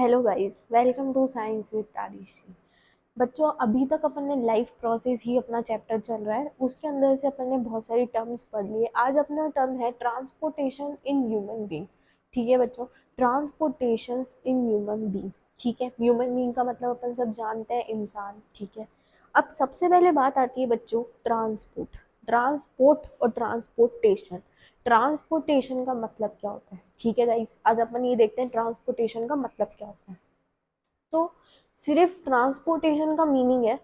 Hello guys, welcome to science with Tarishi. बच्चों, अभी तक अपन ने लाइफ प्रोसेस ही अपना चैप्टर चल रहा है, उसके अंदर से अपन ने बहुत सारी टर्म्स पढ़ लिए। आज अपना टर्म है ट्रांसपोर्टेशन इन ह्यूमन बीइंग। ठीक है बच्चों, ट्रांसपोर्टेशन इन ह्यूमन बीइंग। ठीक है, ह्यूमन बीइंग का मतलब अपन सब जानते हैं इंसान। ठीक है, अब सबसे पहले बात आती है बच्चों ट्रांसपोर्ट। ट्रांसपोर्ट और ट्रांसपोर्टेशन। ट्रांसपोर्टेशन का मतलब क्या होता है? ठीक है गाइस, आज अपन ये देखते हैं ट्रांसपोर्टेशन का मतलब क्या होता है। तो सिर्फ ट्रांसपोर्टेशन का मीनिंग है,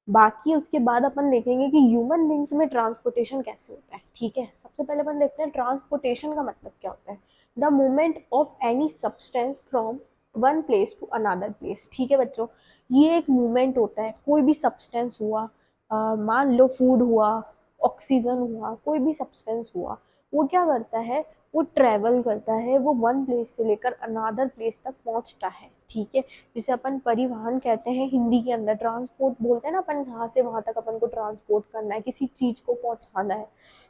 बाकी उसके बाद अपन देखेंगे कि ह्यूमन बींग्स में ट्रांसपोर्टेशन कैसे होता है। ठीक है, सबसे पहले अपन देखते हैं ट्रांसपोर्टेशन का मतलब क्या होता है। The movement of any substance from one place to another place. ठीक है बच्चों, ये एक मूवमेंट होता है। कोई भी सब्सटेंस हुआ, मान लो फूड हुआ, ऑक्सीजन हुआ, कोई भी सब्सटेंस हुआ, वो क्या करता है, वो ट्रेवल करता है, वो वन प्लेस से लेकर अनदर प्लेस तक पहुंचता है। ठीक है, जिसे अपन परिवहन कहते हैं हिंदी के अंदर। ट्रांसपोर्ट बोलते हैं ना अपन, यहाँ से वहां तक अपन को ट्रांसपोर्ट करना है, किसी चीज को पहुंचाना है,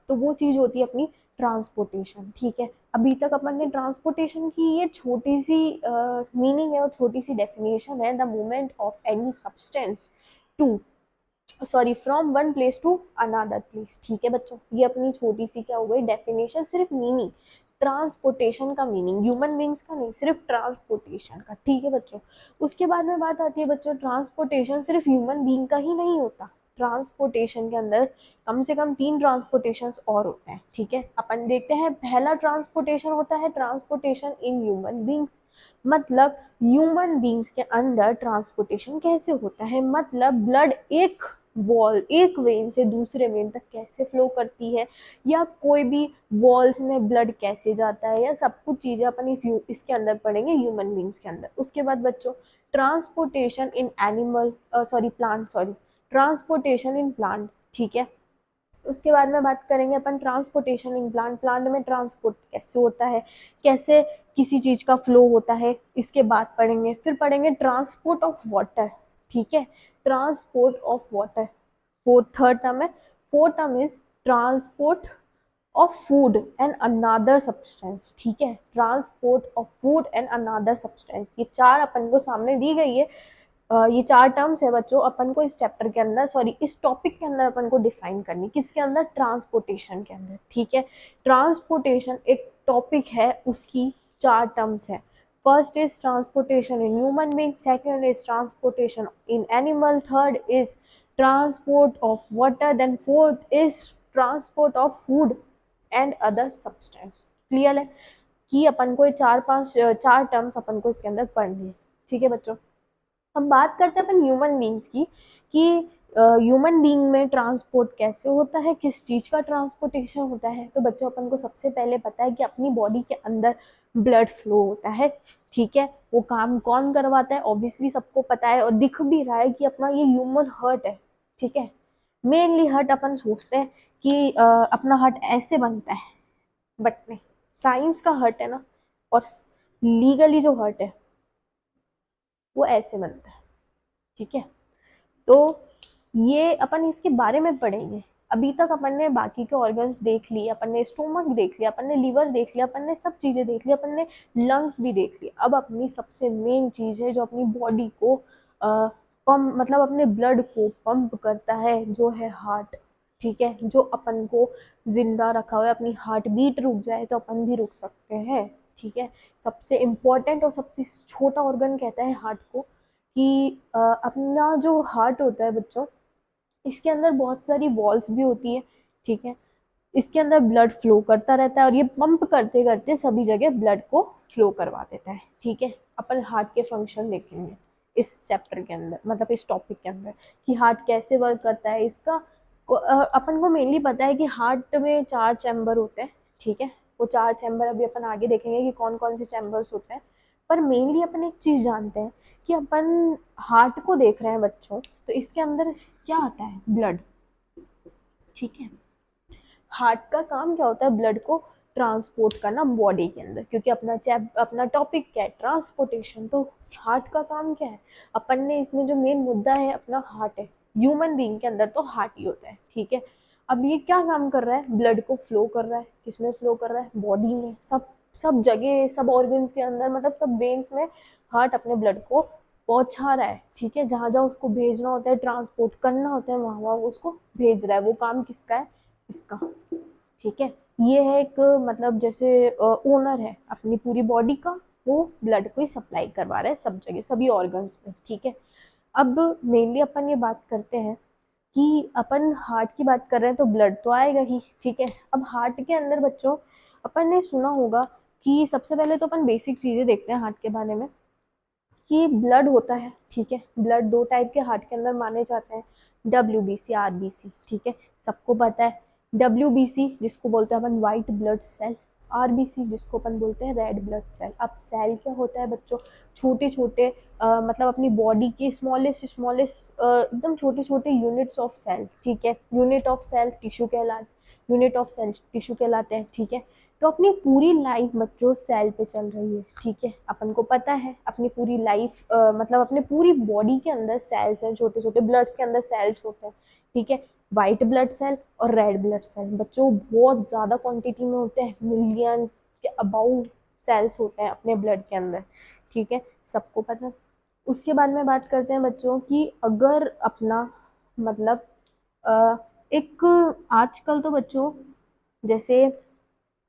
तो वो चीज होती है अपनी ट्रांसपोर्टेशन। ठीक है, अभी तक अपन ने ट्रांसपोर्टेशन की ये छोटी सी मीनिंग है और छोटी सी डेफिनेशन है। The movement of any substance to from one place to another place. ठीक है बच्चों, ये अपनी छोटी सी क्या हो गई डेफिनेशन, सिर्फ मीनिंग। ट्रांसपोर्टेशन का मीनिंग, ह्यूमन बींग्स का नहीं, सिर्फ ट्रांसपोर्टेशन का। ठीक है बच्चों, उसके बाद में बात आती है बच्चों, ट्रांसपोर्टेशन सिर्फ ह्यूमन बींग का ही नहीं होता। ट्रांसपोर्टेशन के अंदर कम से कम 3 ट्रांसपोर्टेशन और होते हैं। ठीक है, अपन देखते हैं। पहला ट्रांसपोर्टेशन होता है ट्रांसपोर्टेशन इन ह्यूमन बींग्स। मतलब ह्यूमन बींग्स के अंदर ट्रांसपोर्टेशन कैसे होता है, मतलब ब्लड एक वेन से दूसरे वेन तक कैसे फ्लो करती है, या कोई भी वॉल्स में ब्लड कैसे जाता है, या सब कुछ चीजें अपन इसके अंदर पढ़ेंगे ह्यूमन बींग्स के अंदर। उसके बाद बच्चों transportation in animal plant, transportation in plant. ठीक है, उसके बाद में बात करेंगे अपन ट्रांसपोर्टेशन इन प्लांट। प्लांट में ट्रांसपोर्ट कैसे होता है, कैसे किसी चीज का फ्लो होता है, इसके बाद पढ़ेंगे। फिर पढ़ेंगे ट्रांसपोर्ट ऑफ वाटर। ठीक है, transport of water fourth third term है। Fourth term is transport of food and another substance. ठीक है, transport of food and another substance, ये चार अपन को सामने दी गई है। ये 4 टर्म्स है बच्चों, अपन को इस चैप्टर के अंदर, इस टॉपिक के अंदर अपन को डिफाइन करनी। किसके अंदर? ट्रांसपोर्टेशन के अंदर। ठीक है, ट्रांसपोर्टेशन एक टॉपिक है, उसकी 4 टर्म्स है। First is transportation in human being, second is transportation in animal, third is transport of water, then fourth is transport of food and other substance. Clear है कि अपन को ये 4 टर्म्स अपन को इसके अंदर पढ़नी है। ठीक है बच्चों, हम बात करते हैं अपन ह्यूमन बींग्स की, कि ह्यूमन बींग में ट्रांसपोर्ट कैसे होता है, किस चीज का ट्रांसपोर्टेशन होता है। तो बच्चों अपन को सबसे पहले पता है कि अपनी बॉडी के अंदर ब्लड फ्लो होता है। ठीक है, वो काम कौन करवाता है? ऑब्वियसली सबको पता है और दिख भी रहा है कि अपना ये ह्यूमन हार्ट है। ठीक है, मेनली हार्ट अपन सोचते हैं कि अपना हार्ट ऐसे बनता है, बट नहीं, साइंस का हार्ट है ना, और लीगली जो हार्ट है वो ऐसे बनता है। ठीक है, तो ये अपन इसके बारे में पढ़ेंगे। अभी तक अपन ने बाकी के ऑर्गन्स देख लिए, अपन ने स्टोमक देख लिया, अपन ने लीवर देख लिया, अपन ने सब चीजें देख ली, अपन ने लंग्स भी देख लिए। अब अपनी सबसे मेन चीज है जो अपनी बॉडी को पंप, मतलब अपने ब्लड को पंप करता है, जो है हार्ट। ठीक है, जो अपन को जिंदा रखा हुआ है। अपनी हार्ट बीट रुक जाए तो अपन भी रुक सकते हैं। ठीक है, सबसे इम्पोर्टेंट और सबसे छोटा ऑर्गन कहता है हार्ट को, कि अपना जो हार्ट होता है बच्चों, इसके अंदर बहुत सारी वॉल्स भी होती है। ठीक है, इसके अंदर ब्लड फ्लो करता रहता है और ये पंप करते करते सभी जगह ब्लड को फ्लो करवा देता है। ठीक है, अपन हार्ट के फंक्शन देखेंगे इस चैप्टर के अंदर, मतलब इस टॉपिक के अंदर, कि हार्ट कैसे वर्क करता है। इसका अपन को मेनली पता है कि हार्ट में 4 चैम्बर होते हैं। ठीक है, वो 4 चैम्बर अभी अपन आगे देखेंगे कि कौन कौन से चैम्बर्स होते हैं। पर मेनली अपन एक चीज जानते हैं कि अपन हार्ट को देख रहे हैं बच्चों, तो इसके अंदर क्या आता है? ब्लड। ठीक है, हार्ट का काम क्या होता है? ब्लड को ट्रांसपोर्ट करना बॉडी के अंदर, क्योंकि अपना टॉपिक क्या है? ट्रांसपोर्टेशन। तो हार्ट का काम क्या है? अपन ने इसमें जो मेन मुद्दा है अपना हार्ट है। ह्यूमन बीइंग के अंदर तो हार्ट ही होता है। ठीक है, अब ये क्या काम कर रहा है? ब्लड को फ्लो कर रहा है। किसमें फ्लो कर रहा है? बॉडी में, सब सब जगह, सब ऑर्गन्स के अंदर, मतलब सब वेन्स में हार्ट अपने ब्लड को पहुंचा रहा है, ठीक है। जहाँ जहाँ उसको भेजना होता है, ट्रांसपोर्ट करना होता है, वहाँ वहाँ उसको भेज रहा है। वो काम किसका है? इसका, ठीक है। ये है एक, मतलब जैसे ओनर है अपनी पूरी बॉडी का, वो ब्लड को ही सप्लाई करवा रहा है सब जगह, सभी ऑर्गन्स में, ठीक है। अब मेनली अपन ये बात करते हैं कि अपन हार्ट की बात कर रहे हैं तो ब्लड तो आएगा ही, ठीक है। अब हार्ट के अंदर बच्चों, अपन ने सुना होगा कि सबसे पहले तो अपन बेसिक चीजें देखते हैं हार्ट के बारे में, कि ब्लड होता है, ठीक है। ब्लड दो टाइप के हार्ट के अंदर माने जाते हैं, WBC, RBC, ठीक है। सबको पता है WBC जिसको बोलते हैं अपन वाइट ब्लड सेल, RBC जिसको अपन बोलते हैं रेड ब्लड सेल। अब सेल क्या होता है बच्चों? छोटे छोटे मतलब अपनी बॉडी के स्मॉलेस्ट स्मॉलेस्ट एकदम छोटे छोटे यूनिट्स ऑफ सेल, ठीक है। यूनिट ऑफ सेल टिश्यू कहलाते, यूनिट ऑफ सेल टिश्यू कहलाते हैं, ठीक है। तो अपनी पूरी लाइफ बच्चों सेल पे चल रही है, ठीक है। अपन को पता है अपनी पूरी लाइफ मतलब अपने पूरी बॉडी के अंदर सेल्स हैं, छोटे छोटे ब्लड्स के अंदर सेल्स होते हैं, ठीक है। वाइट ब्लड सेल और रेड ब्लड सेल बच्चों बहुत ज़्यादा क्वांटिटी में होते हैं, मिलियन के अबाउ सेल्स होते हैं अपने ब्लड के अंदर, ठीक है। सबको पता है। उसके बाद में बात करते हैं बच्चों कि अगर अपना मतलब एक आजकल तो बच्चों जैसे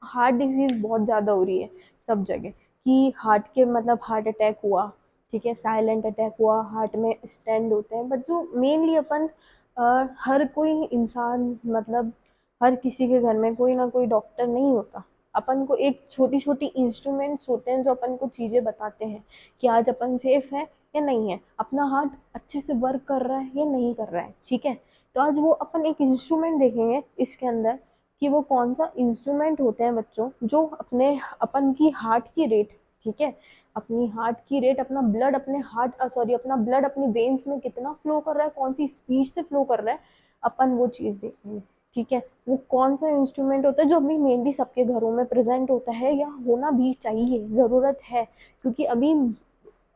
हार्ट डिजीज बहुत ज़्यादा हो रही है सब जगह, कि हार्ट के मतलब हार्ट अटैक हुआ, ठीक है, साइलेंट अटैक हुआ, हार्ट में स्टेंट होते हैं। बट जो मेनली अपन हर कोई इंसान, मतलब हर किसी के घर में कोई ना कोई डॉक्टर नहीं होता। अपन को एक छोटी छोटी इंस्ट्रूमेंट्स होते हैं जो अपन को चीज़ें बताते हैं कि आज अपन सेफ है या नहीं है, अपना हार्ट अच्छे से वर्क कर रहा है या नहीं कर रहा है, ठीक है। तो आज वो अपन एक इंस्ट्रूमेंट देखेंगे इसके अंदर, कि वो कौन सा इंस्ट्रूमेंट होते हैं बच्चों जो अपने अपन की हार्ट की रेट, ठीक है, अपनी हार्ट की रेट, अपना ब्लड अपने हार्ट सॉरी अपना ब्लड अपनी वेन्स में कितना फ्लो कर रहा है, कौन सी स्पीड से फ्लो कर रहा है, अपन वो चीज़ देखेंगे, ठीक है। वो कौन सा इंस्ट्रूमेंट होता है जो अभी मेनली सबके घरों में प्रेजेंट होता है या होना भी चाहिए, ज़रूरत है। क्योंकि अभी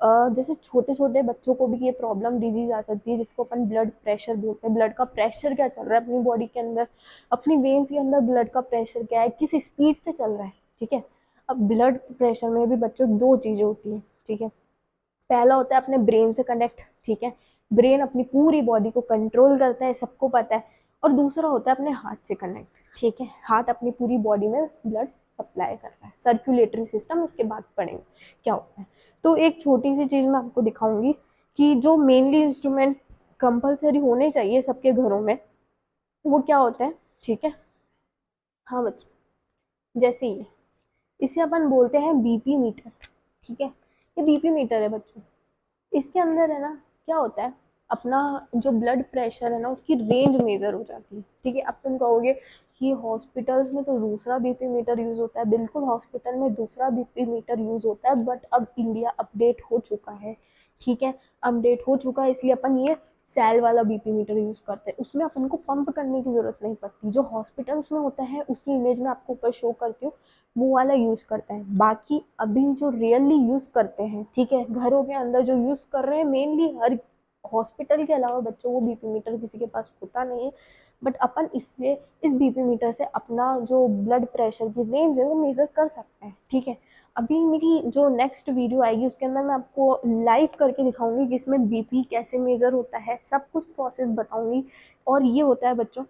जैसे छोटे छोटे बच्चों को भी ये प्रॉब्लम डिजीज आ सकती है जिसको अपन ब्लड प्रेशर बोलते हैं। ब्लड का प्रेशर क्या चल रहा है अपनी बॉडी के अंदर, अपनी वेन्स के अंदर ब्लड का प्रेशर क्या है, किस स्पीड से चल रहा है, ठीक है। अब ब्लड प्रेशर में भी बच्चों दो चीज़ें होती हैं, ठीक है। पहला होता है अपने ब्रेन से कनेक्ट, ठीक है, ब्रेन अपनी पूरी बॉडी को कंट्रोल करता है, सबको पता है। और दूसरा होता है अपने हार्ट से कनेक्ट, ठीक है। हार्ट अपनी पूरी बॉडी में ब्लड सप्लाई कर रहा है, सर्कुलेटरी सिस्टम, इसके बाद पढ़ेंगे क्या होता है। तो एक छोटी सी चीज़ मैं आपको दिखाऊंगी कि जो मेनली इंस्ट्रूमेंट कंपलसरी होने चाहिए सबके घरों में, वो क्या होता है, ठीक है। हाँ बच्चे, जैसे ये, इसे अपन बोलते हैं बीपी मीटर, ठीक है। ये बीपी मीटर है बच्चों। इसके अंदर है ना, क्या होता है, अपना जो ब्लड प्रेशर है ना उसकी रेंज मेजर हो जाती है, ठीक है। अब तुम कहोगे कि हॉस्पिटल्स में तो दूसरा बीपी मीटर यूज होता है, बिल्कुल हॉस्पिटल में दूसरा बीपी मीटर यूज होता है, बट अब इंडिया अपडेट हो चुका है, ठीक है। अपडेट हो चुका है, इसलिए अपन ये सेल वाला बीपी मीटर यूज करते हैं। उसमें अपन को पंप करने की जरूरत नहीं पड़ती, जो हॉस्पिटल्स में होता है उसकी इमेज में आपको ऊपर शो करती हूँ, वो वाला यूज करते हैं। बाकी अभी जो रियली यूज करते हैं, ठीक है, घरों के अंदर जो यूज कर रहे हैं मेनली, हर हॉस्पिटल के अलावा बच्चों वो बीपी मीटर किसी के पास होता नहीं है। बट अपन इससे, इस बीपी मीटर से अपना जो ब्लड प्रेशर की रेंज है वो मेजर कर सकते हैं, ठीक है। अभी मेरी जो नेक्स्ट वीडियो आएगी उसके अंदर मैं आपको लाइव करके दिखाऊंगी कि इसमें बीपी कैसे मेजर होता है, सब कुछ प्रोसेस बताऊंगी। और ये होता है बच्चों,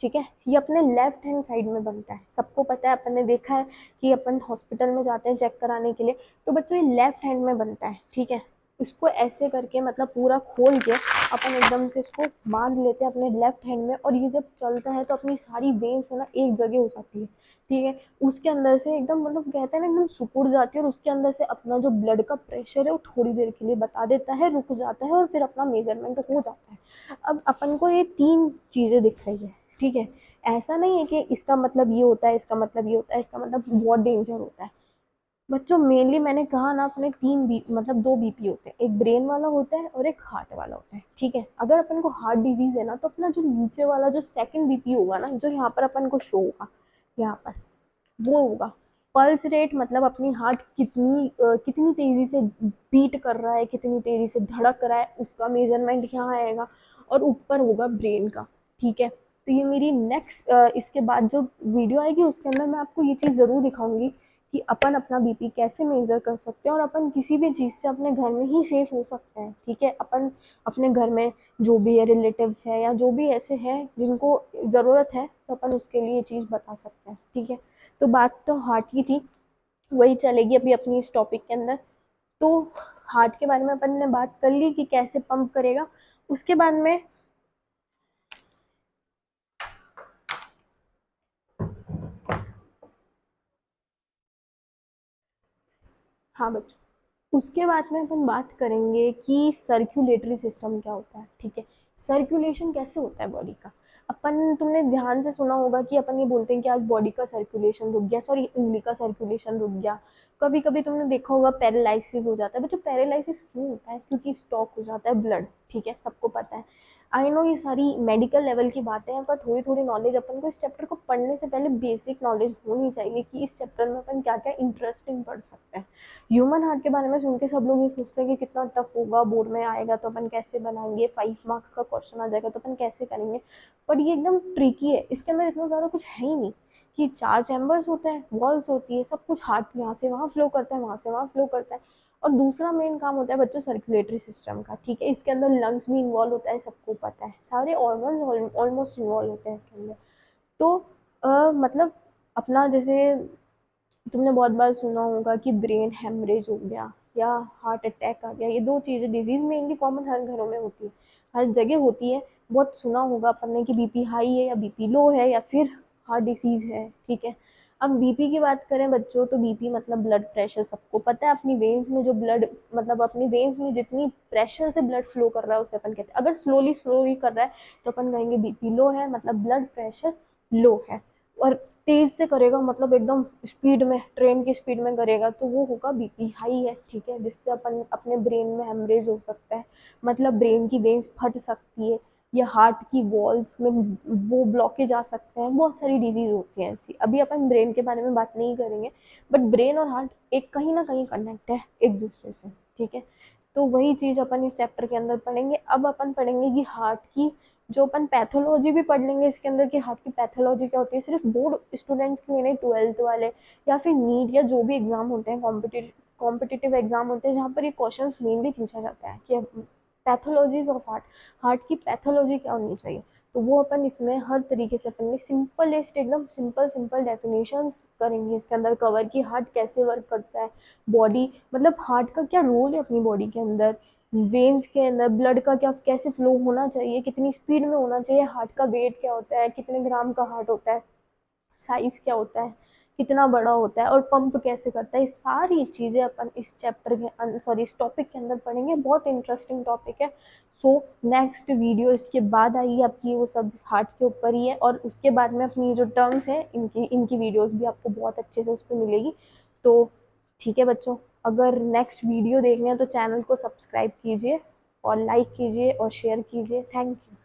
ठीक है, ये अपने लेफ्ट हैंड साइड में बनता है, सबको पता है, अपन ने देखा है कि अपन हॉस्पिटल में जाते हैं चेक कराने के लिए, तो बच्चों ये लेफ्ट हैंड में बनता है, ठीक है। इसको ऐसे करके मतलब पूरा खोल के अपन एकदम से इसको बांध लेते हैं अपने लेफ्ट हैंड में, और ये जब चलता है तो अपनी सारी वेन्स है ना एक जगह हो जाती है, ठीक है। उसके अंदर से एकदम मतलब कहते हैं ना एकदम सिकुड़ जाती है, और उसके अंदर से अपना जो ब्लड का प्रेशर है वो थोड़ी देर के लिए बता देता है, रुक जाता है, और फिर अपना मेजरमेंट हो जाता है। अब अपन को ये तीन चीज़ें दिख रही है, ठीक है। ऐसा नहीं है कि इसका मतलब ये होता है, इसका मतलब ये होता है, इसका मतलब बहुत डेंजर होता है। बच्चों मेनली मैंने कहा ना, अपने तीन बी मतलब दो बीपी होते हैं, एक ब्रेन वाला होता है और एक हार्ट वाला होता है, ठीक है। अगर अपन को हार्ट डिजीज है ना तो अपना जो नीचे वाला जो सेकंड बीपी होगा ना, जो यहाँ पर अपन को शो होगा, यहाँ पर वो होगा पल्स रेट, मतलब अपनी हार्ट कितनी तेजी से बीट कर रहा है, कितनी तेजी से धड़क रहा है, उसका मेजरमेंट यहाँ आएगा। और ऊपर होगा ब्रेन का, ठीक है। तो ये मेरी नेक्स्ट इसके बाद जो वीडियो आएगी उसके अंदर मैं आपको ये चीज़ ज़रूर दिखाऊंगी कि अपन अपना बीपी कैसे मेजर कर सकते हैं और अपन किसी भी चीज़ से अपने घर में ही सेफ हो सकते हैं। ठीक है, अपन अपने घर में जो भी है रिलेटिव्स है या जो भी ऐसे हैं जिनको ज़रूरत है तो अपन उसके लिए ये चीज़ बता सकते हैं। ठीक है, तो बात तो हार्ट की थी, वही चलेगी अभी अपनी इस टॉपिक के अंदर। तो हार्ट के बारे में अपन ने बात कर ली कि कैसे पंप करेगा। उसके बाद में हाँ बच्चों, उसके बाद में अपन बात करेंगे कि सर्कुलेटरी सिस्टम क्या होता है। ठीक है, सर्कुलेशन कैसे होता है बॉडी का। अपन तुमने ध्यान से सुना होगा कि अपन ये बोलते हैं कि आज बॉडी का सर्कुलेशन रुक गया, सॉरी उंगली का सर्कुलेशन रुक गया। कभी कभी तुमने देखा होगा पैरालिसिस हो जाता है। बच्चों पैरालिसिस क्यों होता है, क्योंकि स्टॉक हो जाता है ब्लड। ठीक है, सबको पता है। आई नो ये सारी मेडिकल लेवल की बातें हैं, पर थोड़ी थोड़ी नॉलेज अपन को इस चैप्टर को पढ़ने से पहले बेसिक नॉलेज होनी चाहिए कि इस चैप्टर में अपन क्या क्या इंटरेस्टिंग पढ़ सकते हैं। ह्यूमन हार्ट के बारे में सुन के सब लोग ये सोचते हैं कि कितना टफ होगा, बोर्ड में आएगा तो अपन कैसे बनाएंगे, 5 मार्क्स का क्वेश्चन आ जाएगा तो अपन कैसे करेंगे। बट ये एकदम ट्रिकी है, इसके अंदर इतना ज़्यादा कुछ है ही नहीं। कि 4 चैम्बर्स होते हैं, वॉल्स होती है, सब कुछ हार्ट यहाँ से वहाँ फ्लो करता है, वहाँ से वहाँ फ्लो करता है। और दूसरा मेन काम होता है बच्चों सर्कुलेटरी सिस्टम का। ठीक है, इसके अंदर लंग्स भी इन्वॉल्व होता है, सबको पता है, सारे ऑर्गन्स ऑलमोस्ट इन्वॉल्व होते हैं इसके अंदर। तो मतलब अपना जैसे तुमने बहुत बार सुना होगा कि ब्रेन हेमरेज हो गया या हार्ट अटैक आ गया, ये दो चीज़ें डिजीज मेनली कॉमन हर घरों में होती है, हर जगह होती है। बहुत सुना होगा अपन ने कि बीपी हाई है या बीपी लो है या फिर हार्ट डिसीज है। ठीक है, अब बीपी की बात करें बच्चों तो बीपी मतलब ब्लड प्रेशर, सबको पता है। अपनी वेन्स में जो ब्लड मतलब अपनी वेन्स में जितनी प्रेशर से ब्लड फ्लो कर रहा है उसे अपन कहते हैं। अगर स्लोली स्लोली कर रहा है तो अपन कहेंगे बीपी लो है, मतलब ब्लड प्रेशर लो है। और तेज से करेगा मतलब एकदम स्पीड में, ट्रेन की स्पीड में करेगा तो वो होगा बीपी हाई है। ठीक है, जिससे अपन अपने ब्रेन में हेमरेज हो सकता है, मतलब ब्रेन की वेन्स फट सकती है या हार्ट की वॉल्स में वो ब्लॉकेज आ सकते हैं। बहुत सारी डिजीज होती हैं ऐसी, अभी अपन ब्रेन के बारे में बात नहीं करेंगे। बट ब्रेन और हार्ट एक कहीं ना कहीं कनेक्ट है एक दूसरे से। ठीक है, तो वही चीज़ अपन इस चैप्टर के अंदर पढ़ेंगे। अब अपन पढ़ेंगे कि हार्ट की जो अपन पैथोलॉजी भी पढ़ लेंगे इसके अंदर कि हार्ट की पैथोलॉजी क्या होती है। सिर्फ बोर्ड स्टूडेंट्स के लिए नहीं, 12th वाले या फिर नीट या जो भी एग्जाम होते हैं, कॉम्पिटिटिव एग्जाम होते हैं जहाँ पर ये क्वेश्चंस मेनली पूछा जाता है कि पैथोलॉजीज ऑफ हार्ट, हार्ट की पैथोलॉजी क्या होनी चाहिए। तो वो अपन इसमें हर तरीके से अपन सिंपलेस्ट एकदम सिंपल सिंपल डेफिनेशंस करेंगे इसके अंदर कवर कि हार्ट कैसे वर्क करता है, बॉडी मतलब हार्ट का क्या रोल है अपनी बॉडी के अंदर, वेन्स के अंदर ब्लड का क्या कैसे फ्लो होना चाहिए, कितनी स्पीड में होना चाहिए, हार्ट का वेट क्या होता है, कितने ग्राम का हार्ट होता है, साइज क्या होता है, कितना बड़ा होता है और पंप कैसे करता है। ये सारी चीज़ें अपन इस चैप्टर के सॉरी इस टॉपिक के अंदर पढ़ेंगे। बहुत इंटरेस्टिंग टॉपिक है। सो नेक्स्ट वीडियो इसके बाद आएगी आपकी, वो सब हार्ट के ऊपर ही है। और उसके बाद में अपनी जो टर्म्स हैं इनकी इनकी वीडियोस भी आपको बहुत अच्छे से उस पर मिलेगी। तो ठीक है बच्चों, अगर नेक्स्ट वीडियो देखना है तो चैनल को सब्सक्राइब कीजिए और लाइक कीजिए और शेयर कीजिए। Thank you.